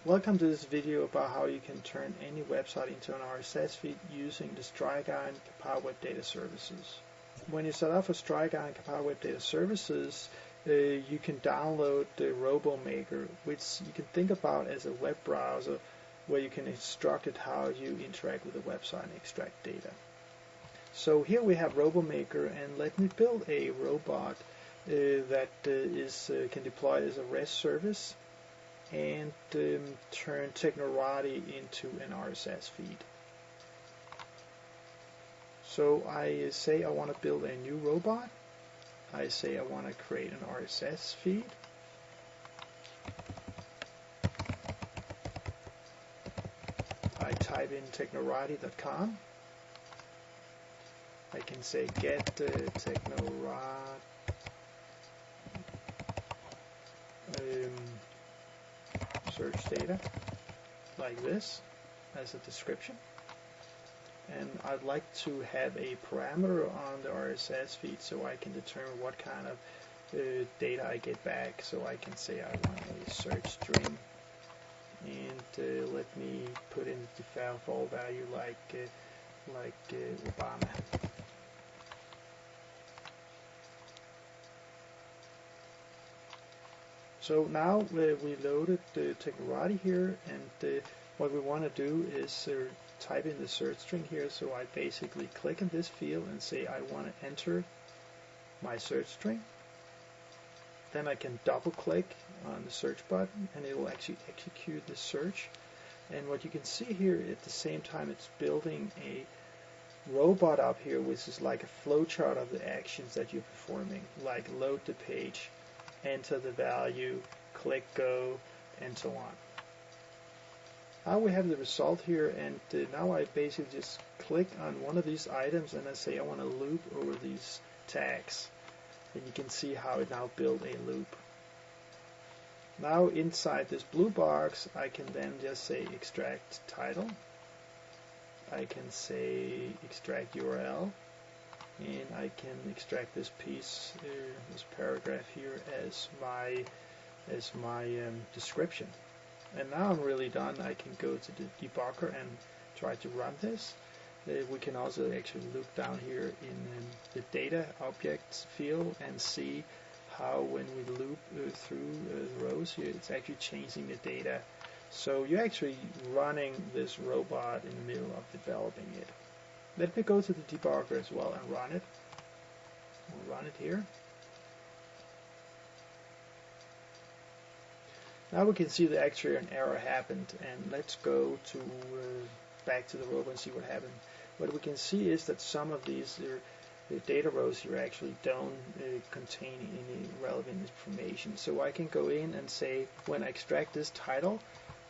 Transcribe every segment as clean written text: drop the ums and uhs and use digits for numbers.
Welcome to this video about how you can turn any website into an RSS feed using the StrikeIron Kapow Web Data Services. When you set up for StrikeIron Kapow Web Data Services, you can download the RoboMaker, which you can think about as a web browser where you can instruct it how you interact with the website and extract data. So here we have RoboMaker, and let me build a robot that can deploy as a REST service and turn Technorati into an RSS feed. So I say I want to build a new robot. I say I want to create an RSS feed. I type in technorati.com. I can say get Technorati search data like this as a description, and I'd like to have a parameter on the RSS feed so I can determine what kind of data I get back. So I can say I want a search string, and let me put in the default value like Obama. So now we loaded the Technorati here, and what we want to do is type in the search string here. So I basically click in this field and say I want to enter my search string. Then I can double click on the search button and it will actually execute the search. And what you can see here at the same time, it's building a robot up here, which is like a flowchart of the actions that you're performing, like load the page, enter the value, click go, and so on. Now we have the result here, and now I basically just click on one of these items and I say I want to loop over these tags, and you can see how it now built a loop. Now inside this blue box I can then just say extract title, I can say extract URL, and I can extract this piece, this paragraph here as my description. And now I'm really done. I can go to the debugger and try to run this. We can also actually look down here in the data objects field and see how when we loop through the rows here, it's actually changing the data. So you're actually running this robot in the middle of developing it. Let me go to the debugger as well and run it. We'll run it here. Now we can see that actually an error happened, and let's go to back to the robot and see what happened. What we can see is that some of these data rows here actually don't contain any relevant information. So I can go in and say, when I extract this title,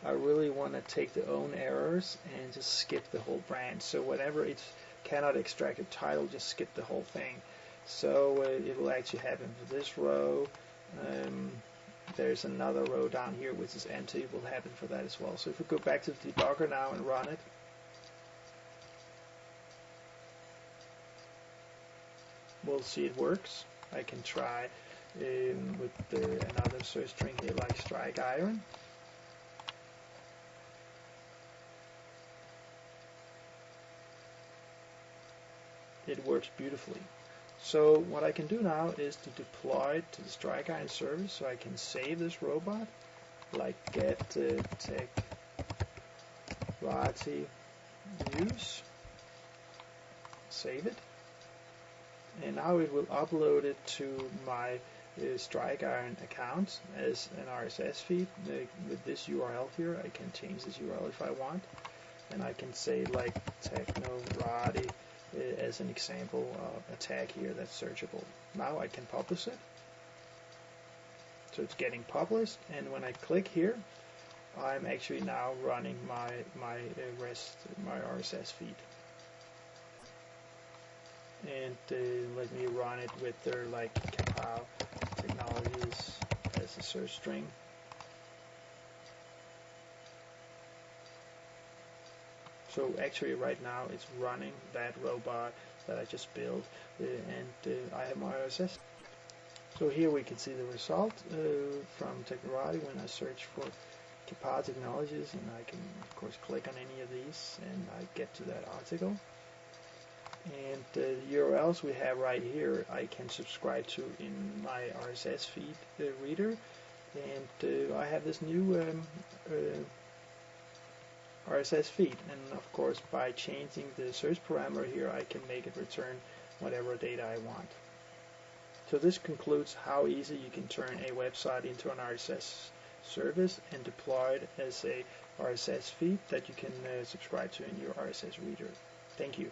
I really want to take the own errors and just skip the whole branch. So whenever it cannot extract a title, just skip the whole thing. So it will actually happen for this row. There's another row down here which is empty. It will happen for that as well. So if we go back to the debugger now and run it, we'll see it works. I can try with another search string here like StrikeIron. It works beautifully. So what I can do now is to deploy it to the StrikeIron service. So I can save this robot, like get Technorati use, save it, and now it will upload it to my StrikeIron account as an RSS feed with this URL here. I can change this URL if I want, and I can say like Technorati as an example of a tag here that's searchable. Now I can publish it. So it's getting published, and when I click here, I'm actually now running my RSS feed. And let me run it with their like Kapow technologies as a search string. So actually right now it's running that robot that I just built, and I have my RSS. So here we can see the result from Technorati when I search for Kapow Technologies, and I can of course click on any of these and I get to that article. And the URLs we have right here I can subscribe to in my RSS feed reader, and I have this new RSS feed, and of course by changing the search parameter here I can make it return whatever data I want. So this concludes how easy you can turn a website into an RSS service and deploy it as a RSS feed that you can subscribe to in your RSS reader. Thank you.